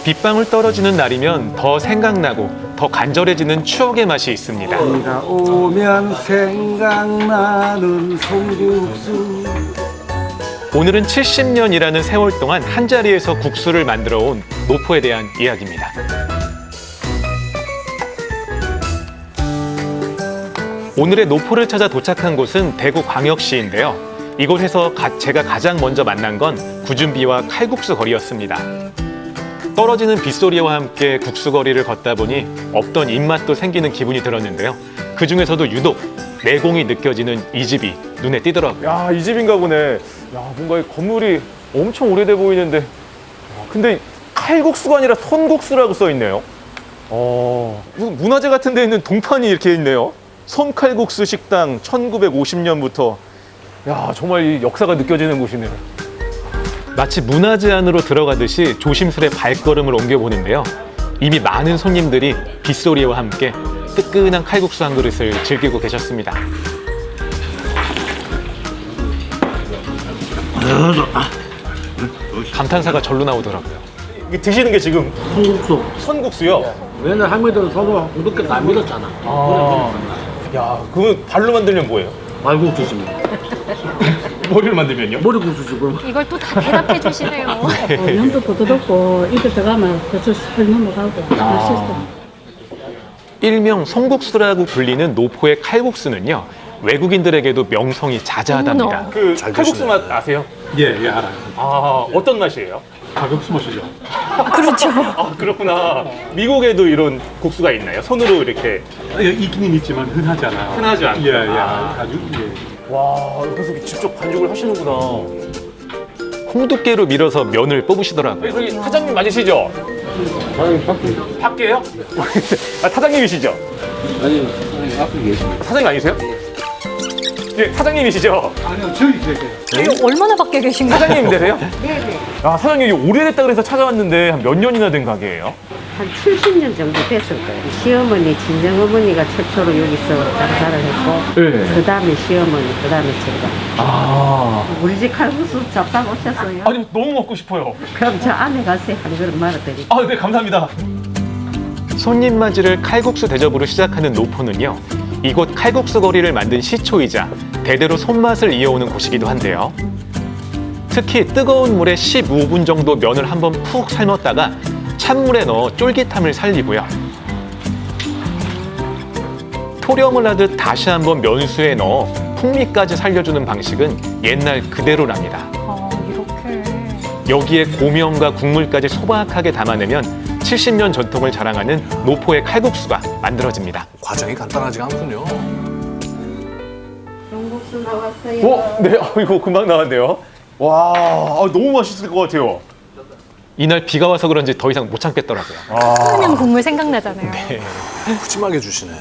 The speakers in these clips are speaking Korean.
빗방울 떨어지는 날이면 더 생각나고 더 간절해지는 추억의 맛이 있습니다. 비가 오면 생각나는 송국수. 오늘은 70년이라는 세월 동안 한자리에서 국수를 만들어 온 노포에 대한 이야기입니다. 오늘의 노포를 찾아 도착한 곳은 대구광역시인데요. 이곳에서 제가 가장 먼저 만난 건 구준비와 칼국수 거리였습니다. 떨어지는 빗소리와 함께 국수 거리를 걷다 보니 없던 입맛도 생기는 기분이 들었는데요. 그중에서도 유독 내공이 느껴지는 이 집이 눈에 띄더라고요. 야, 이 집인가 보네. 야, 뭔가 이 건물이 엄청 오래돼 보이는데. 근데 칼국수가 아니라 손국수라고 써 있네요. 무슨 문화재 같은 데 있는 동판이 이렇게 있네요. 손칼국수 식당 1950년부터. 야, 정말 이 역사가 느껴지는 곳이네요. 마치 문화재 안으로 들어가듯이 조심스레 발걸음을 옮겨보는데요. 이미 많은 손님들이 빗소리와 함께 뜨끈한 칼국수 한 그릇을 즐기고 계셨습니다. 감탄사가 절로 나오더라고요. 이게 드시는 게 지금 송국수. 손국수요? 옛날 할머니들은 서로 그렇게 안 믿었잖아. 야, 그거 발로 만들면 뭐예요? 말국수지. 머리를 만들면요? 머리국수지 그럼. 이걸 또 다 대답해 주시네요. 면도 부드럽고 입에 들어가면 벌써 살 넘어가고 맛있어. 일명 송국수라고 불리는 노포의 칼국수는요. 외국인들에게도 명성이 자자하답니다. 그 칼국수 맛 아세요? 예, 알아요. 아, 어떤 맛이에요? 가격수 맛이죠. 그렇죠. 아, 그렇구나. 미국에도 이런 국수가 있나요? 손으로 이렇게. 있기는 있지만 흔하지 않아요. 흔하지 않구나. 예, 아주 와, 그래서 직접 반죽을 하시는구나. 홍두깨로 밀어서 면을 뽑으시더라고요. 여기 사장님 맞으시죠? 밖에요? 아, 사장님이시죠? 아니, 앞에 계십니다. 사장님 아니세요? 예, 사장님이시죠? 아니요, 저기 계세요. 이게 얼마나 밖에 계신 거예요? 사장님 되세요? 네네. 아, 사장님 이게 오래됐다 그래서 찾아왔는데 한 몇 년이나 된 가게예요? 한 70년 정도 됐을 거예요. 시어머니, 친정어머니가 최초로 여기서 장사를 했고, 네. 그 다음에 시어머니, 그 다음에 제가. 아. 우리 집 칼국수 잡사 오셨어요? 아니, 너무 먹고 싶어요. 그럼 저 안에 가서 한 그릇 말아드릴게요. 아, 네, 감사합니다. 손님 맞이를 칼국수 대접으로 시작하는 노포는요. 이곳 칼국수 거리를 만든 시초이자 대대로 손맛을 이어오는 곳이기도 한데요. 특히 뜨거운 물에 15분 정도 면을 한번 푹 삶았다가 찬물에 넣어 쫄깃함을 살리고요. 토렴을 하듯 다시 한번 면수에 넣어 풍미까지 살려주는 방식은 옛날 그대로랍니다. 이렇게. 여기에 고명과 국물까지 소박하게 담아내면 70년 전통을 자랑하는 노포의 칼국수가 만들어집니다. 과정이 간단하지가 않군요. 전국수 나왔어요. 네, 이거 금방 나왔네요. 와, 너무 맛있을 것 같아요. 이날 비가 와서 그런지 더 이상 못 참겠더라고요. 끓는 국물 생각나잖아요. 푸짐하게 주시네.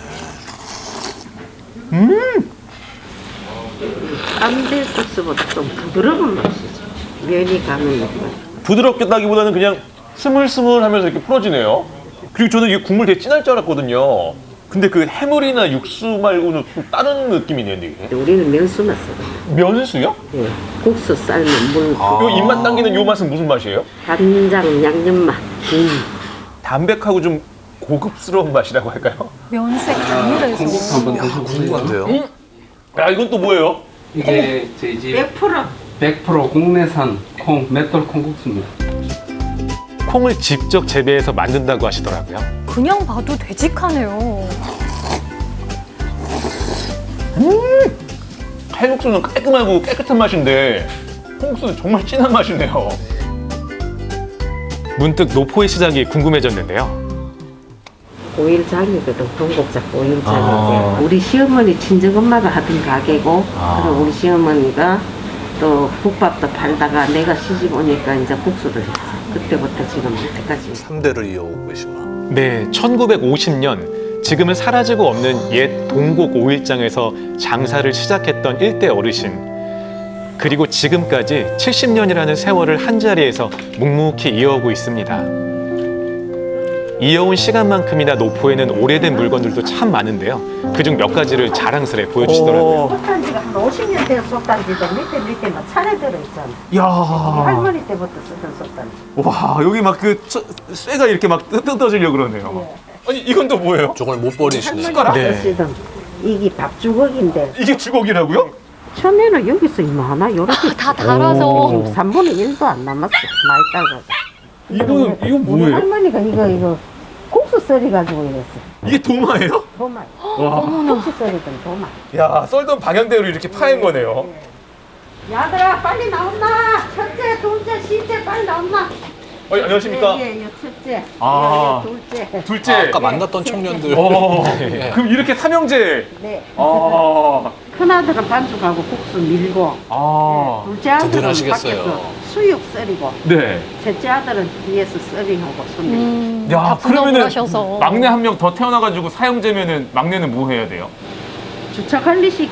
쌈대 국수보다 좀 부드러운 맛이죠. 면이 가는 느낌. 부드럽겠다기보다는 그냥 스물스물하면서 이렇게 풀어지네요. 그리고 저는 이게 국물 되게 진할 줄 알았거든요. 근데 그 해물이나 육수 말고는 좀 다른 느낌이네요, 이게. 우리는 면수만 쓰거든요. 면수요? 예. 국수 삶은 물, 요 입맛 당기는 요 맛은 무슨 맛이에요? 간장, 양념 맛, 김. 담백하고 좀 고급스러운 맛이라고 할까요? 면수에 간을 해서. 한번 야, 드셔보세요. 궁금한데요. 야, 이건 또 뭐예요? 이게 저희 집 100%. 100% 국내산 콩 맷돌 콩국수입니다. 콩을 직접 재배해서 만든다고 하시더라고요. 그냥 봐도 되직하네요. 칼국수는 깔끔하고 깨끗한 맛인데 콩국수는 정말 진한 맛이네요. 문득 노포의 시작이 궁금해졌는데요. 5일장이거든, 동국작 5일장인데 우리 시어머니 친정엄마가 하던 가게고 그리고 우리 시어머니가 또 국밥도 팔다가 내가 시집 오니까 이제 국수를 했어. 그때부터 지금 이때까지. 3대를 이어오고 계시구나. 네, 1950년 지금은 사라지고 없는 옛 동곡 오일장에서 장사를 시작했던 일대 어르신. 그리고 지금까지 70년이라는 세월을 한자리에서 묵묵히 이어오고 있습니다. 이어온 시간만큼이나 노포에는 오래된 물건들도 참 많은데요. 그중 몇 가지를 자랑스레 보여주시더라고요. 솥단지가 한 50년 된 솥단지도 밑에 막 차례 들어있잖아. 야, 할머니 때부터 쓰던 솥단지. 와 여기 막 그 쇠가 이렇게 막 뜯어지려 그러네요. 아니 이건 또 뭐예요? 저걸 못 버리시네. 할머니가 네. 쓰시던 이게 밥주걱인데 이게 주걱이라고요? 처음에는 여기서 이만하 요렇게 다 달아서. 3분의 1도 안 남았어. 많이 따가서. 이건 우리 뭐예요? 할머니가 이거 국수 썰이 가지고 이랬어. 이게 도마예요? 도마. 와, 국수 썰이던 도마. 야 썰던 방향대로 이렇게 파인 거네요. 야들아 빨리 나온나. 첫째, 둘째, 셋째 빨리 나온나. 안녕하십니까? 예, 첫째. 아. 예, 둘째. 둘째. 아까 만났던 청년들. 네. 그럼 이렇게 삼형제. 네. 아, 큰아들은 반죽하고 국수 밀고, 아, 둘째 아들은 든든하시겠어요. 밖에서 수육 썰이고, 네. 셋째 아들은 뒤에서 썰이하고 손님. 야, 다 분업을 그러면은 하셔서. 막내 한 명 더 태어나가지고 사형제면은 막내는 뭐 해야 돼요? 주차 관리식이.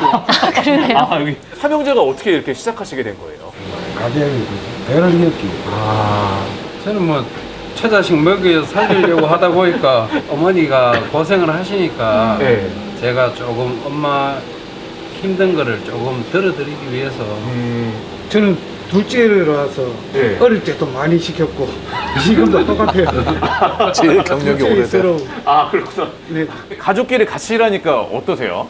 그러네요. 아, 여기 삼형제가 어떻게 이렇게 시작하시게 된 거예요? 가정이 배를 이었지. 저는 뭐 처자식 먹여 살리려고 하다 보니까 어머니가 고생을 하시니까 네. 제가 조금 엄마 힘든 거를 조금 덜어드리기 위해서 저는 둘째라서 네. 어릴 때도 많이 시켰고 지금도 똑같아요. 제일 경력이 오래돼. 서로 아, 그렇구나. 네. 가족끼리 같이 일하니까 어떠세요?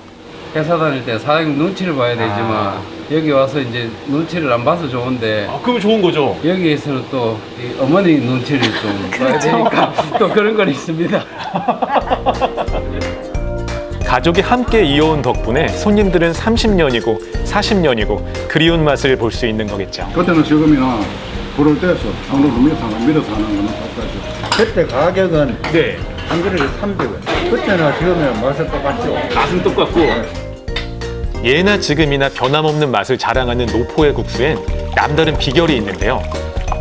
회사 다닐 때 사장님 눈치를 봐야 되지만 여기 와서 이제 눈치를 안 봐서 좋은데 아, 그럼 좋은 거죠? 여기에서는 또 이 어머니 눈치를 좀 봐야 되니까 또 그런 건 있습니다. 가족이 함께 이어온 덕분에 손님들은 30년이고 40년이고 그리운 맛을 볼 수 있는 거겠죠. 그때는 지금이나 불을 떼서 손으로 밀어서 하는 거는 똑같죠. 그때 가격은 네. 한 그릇에 300원. 그때나 지금이나 맛은 똑같죠. 맛은 똑같고. 예나 지금이나 변함없는 맛을 자랑하는 노포의 국수엔 남다른 비결이 있는데요.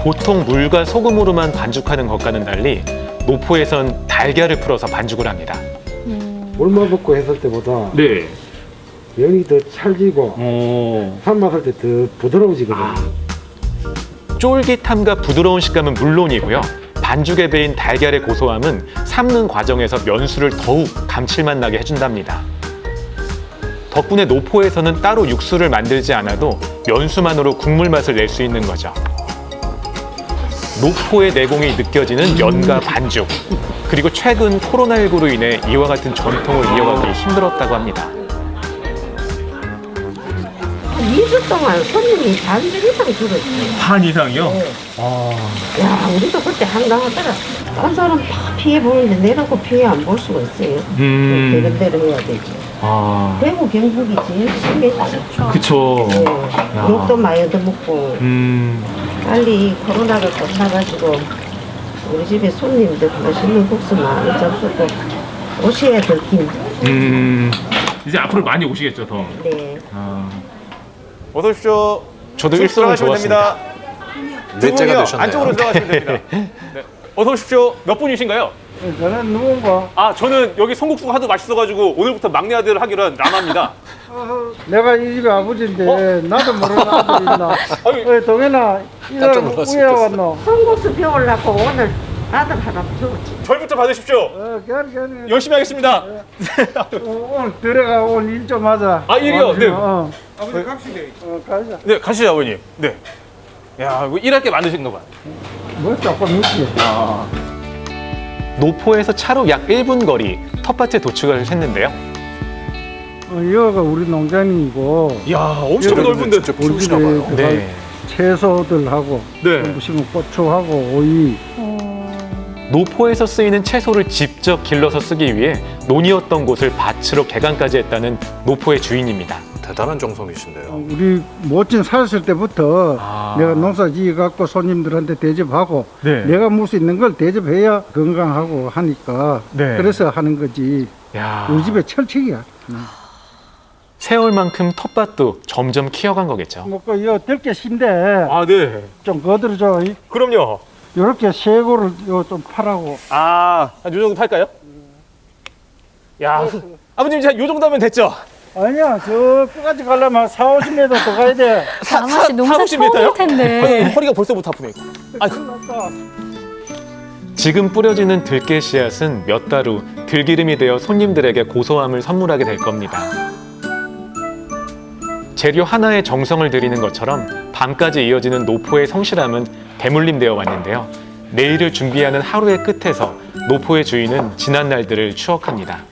보통 물과 소금으로만 반죽하는 것과는 달리 노포에선 달걀을 풀어서 반죽을 합니다. 물만 붓고 했을 때보다 네. 면이 더 찰지고 오. 삶았을 때 더 부드러워지거든요. 쫄깃함과 부드러운 식감은 물론이고요. 반죽에 배인 달걀의 고소함은 삶는 과정에서 면수를 더욱 감칠맛 나게 해준답니다. 덕분에 노포에서는 따로 육수를 만들지 않아도 면수만으로 국물 맛을 낼 수 있는 거죠. 노포의 내공이 느껴지는 면과 반죽. 그리고 최근 코로나19로 인해 이와 같은 전통을 이어가기 힘들었다고 합니다. 2주 동안 손님이 반 이상 줄었어요. 반 이상이요? 야, 우리도 그때 황당하더라. 딴 사람 다 피해 보는데 내가 그 피해 안 볼 수가 있어요. 되는 대로 해야 되지. 아, 대구, 경북이 제일 심했지. 그쵸. 네. 욕도 많이 얻어먹고 빨리 코로나가 끝나가지고 우리 집에 손님들 맛있는 국수 많이 잡수고 오셔야 될 긴. 이제 앞으로 많이 오시겠죠, 더. 네. 어서 오십시오. 저도 쭉 일성은 들어가시면 좋았습니다. 됩니다. 넷째가 분이요, 되셨네요. 안쪽으로 들어가시면 됩니다. 네. 어서 오십시오. 몇 분이신가요? 저는 누군가 아, 저는 여기 송국수가 하도 맛있어가지고 오늘부터 막내 아들 하기로 한 라마입니다. 내가 이 집의 아버지인데 나도 모르는 아들이 있나. 아니, 동현아 깜짝 이날 놀랐을 우야 때. 왔노. 송국수 배우려고 오늘 아들 하나 키웠지. 저희부터 받으십시오. 괜히 열심히 하겠습니다. 오늘 들어가 오늘 일 좀 하자. 아, 일이요? 네. 아버지 갑시다. 가자. 네, 가시죠, 아버님. 네. 야, 이거 일할 게 많으신가 봐요. 뭐 조금 있지. 노포에서 차로 약 1분 거리 텃밭에 도착을 했는데요. 여기가 우리 농장이고 이야, 엄청 여기는 넓은데. 직접 키우시나 봐요. 네. 채소들하고 네. 무슨 고추하고 오이. 노포에서 쓰이는 채소를 직접 길러서 쓰기 위해 논이었던 곳을 밭으로 개간까지 했다는 노포의 주인입니다. 대단한 정성이신데요. 우리 모친 살았을 때부터 아. 내가 농사 지어갖고 손님들한테 대접하고 네. 내가 물 수 있는 걸 대접해야 건강하고 하니까 네. 그래서 하는 거지. 야. 우리 집에 철칙이야. 세월만큼 텃밭도 점점 키워간 거겠죠. 먹고 이거 들깨 신데 아, 네. 좀 거들어줘. 그럼요. 이렇게 쇠고를 이거 좀 파라고. 아, 한 요 정도 팔까요? 야, 아버님 이제 요 정도 하면 됐죠? 아니야, 저 끝까지 가려면 40-50m 더 가야 돼. 아마씨 농사 40m 요? 처음일 텐데. 허리가 벌써부터 아프네. 아이고. 큰일 났다. 지금 뿌려지는 들깨 씨앗은 몇 달 후 들기름이 되어 손님들에게 고소함을 선물하게 될 겁니다. 재료 하나에 정성을 들이는 것처럼 밤까지 이어지는 노포의 성실함은 대물림되어 왔는데요. 내일을 준비하는 하루의 끝에서 노포의 주인은 지난 날들을 추억합니다.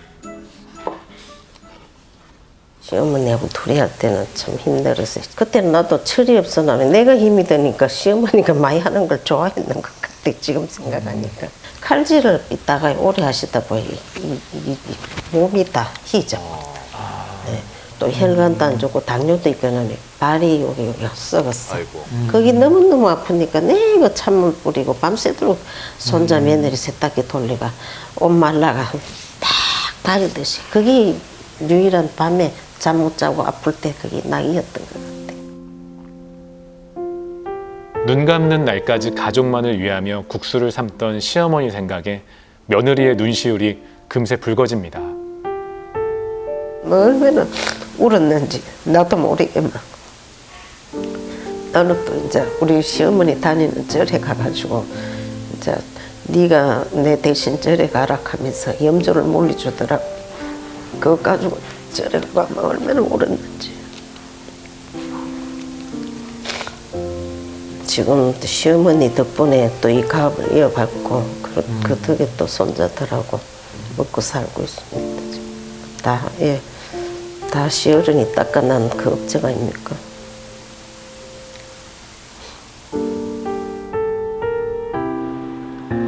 시어머니하고 둘이 할 때는 참 힘들었어요. 그때는 나도 철이 없어 나면 내가 힘이 드니까 시어머니가 많이 하는 걸 좋아했는 것 같아. 지금 생각하니까. 칼질을 이따가 오래 하시다 보니 이 몸이 다 희죠. 네. 또 혈관도 안 좋고 당뇨도 있거든요. 발이 여기 썩었어. 아이고. 거기 너무너무 아프니까 내가 찬물 뿌리고 밤새도록 손자 며느리 세탁기 돌리가 옷 말라가 딱 다리듯이. 그게 유일한 밤에 잠 못 자고 아플 때 그게 낙이었던 것 같아. 눈 감는 날까지 가족만을 위하며 국수를 삶던 시어머니 생각에 며느리의 눈시울이 금세 붉어집니다. 얼마나 울었는지 나도 모르겠만. 나는 또 이제 우리 시어머니 다니는 절에 가가지고 이제 네가 내 대신 절에 가라 하면서 염조를 몰려주더라고. 그거 가지고 절에 가면 얼마나 울었는지. 지금 시어머니 덕분에 또 이 가업을 이어받고 그 덕에 또 손자들하고 먹고 살고 있습니다. 지금. 다, 예, 다 시어른이 닦아난 그 업적 아닙니까?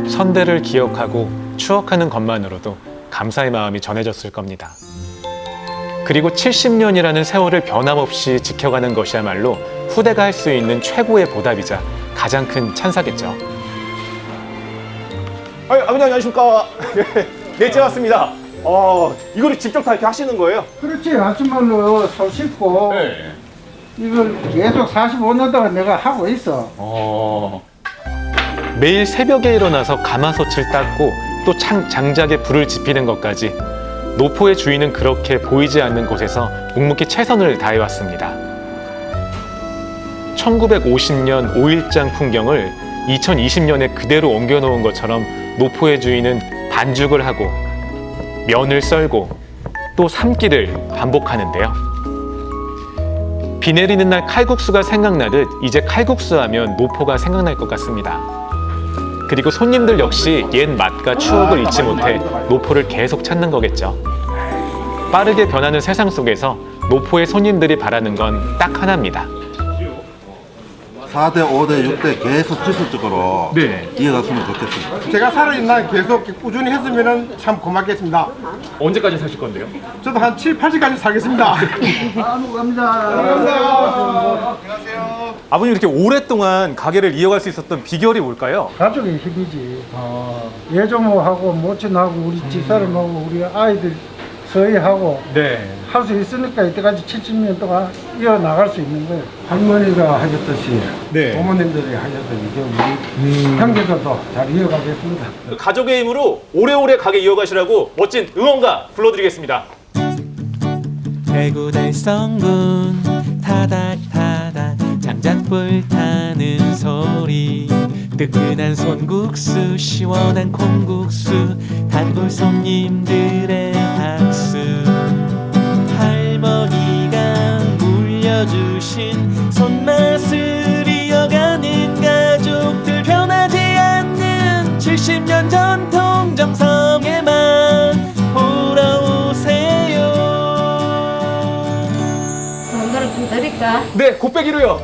선대를 기억하고 추억하는 것만으로도 감사의 마음이 전해졌을 겁니다. 그리고 70년이라는 세월을 변함없이 지켜가는 것이야말로 후대가 할 수 있는 최고의 보답이자 가장 큰 찬사겠죠. 아버님 안녕하십니까. 넷째 왔습니다. 이거를 직접 다 이렇게 하시는 거예요? 그렇지. 아줌마로 손 씻고 네. 이걸 계속 45년 동안 내가 하고 있어. 매일 새벽에 일어나서 가마솥을 닦고 또 장작에 불을 지피는 것까지 노포의 주인은 그렇게 보이지 않는 곳에서 묵묵히 최선을 다해왔습니다. 1950년 5.1장 풍경을 2020년에 그대로 옮겨놓은 것처럼 노포의 주인은 반죽을 하고 면을 썰고 또 삶기를 반복하는데요. 비 내리는 날 칼국수가 생각나듯 이제 칼국수 하면 노포가 생각날 것 같습니다. 그리고 손님들 역시 옛 맛과 추억을 잊지 못해 노포를 계속 찾는 거겠죠. 빠르게 변하는 세상 속에서 노포의 손님들이 바라는 건 딱 하나입니다. 4대, 5대, 6대 계속 지속적으로 이어갔으면 좋겠습니다. 제가 살아있는 날 계속 꾸준히 했으면 참 고맙겠습니다. 언제까지 사실 건데요? 저도 한 7, 8시까지 살겠습니다. 감사합니다. 아버님 이렇게 오랫동안 가게를 이어갈 수 있었던 비결이 뭘까요? 가족의 힘이지. 예조모하고 모친하고 우리 집사람하고 우리 아이들 서희하고 네. 할 수 있으니까 이때까지 70년 동안 이어나갈 수 있는 거예요. 할머니가 하셨듯이 네. 어머님들이 하셨듯이 이제 우리 형제들도 잘 이어가겠습니다. 가족의 힘으로 오래오래 가게 이어가시라고 멋진 응원가 불러드리겠습니다. 대구 달성군 타닥타닥 장작불 타는 소리 뜨끈한 손국수 시원한 콩국수 단골 손님들의 박수 할머니가 물려주신 손맛을 이어가는 가족들 변하지 않는 70년 전통 정성의 맛 보러 오세요. 전달을 좀 드릴까? 네, 곱빼기로요.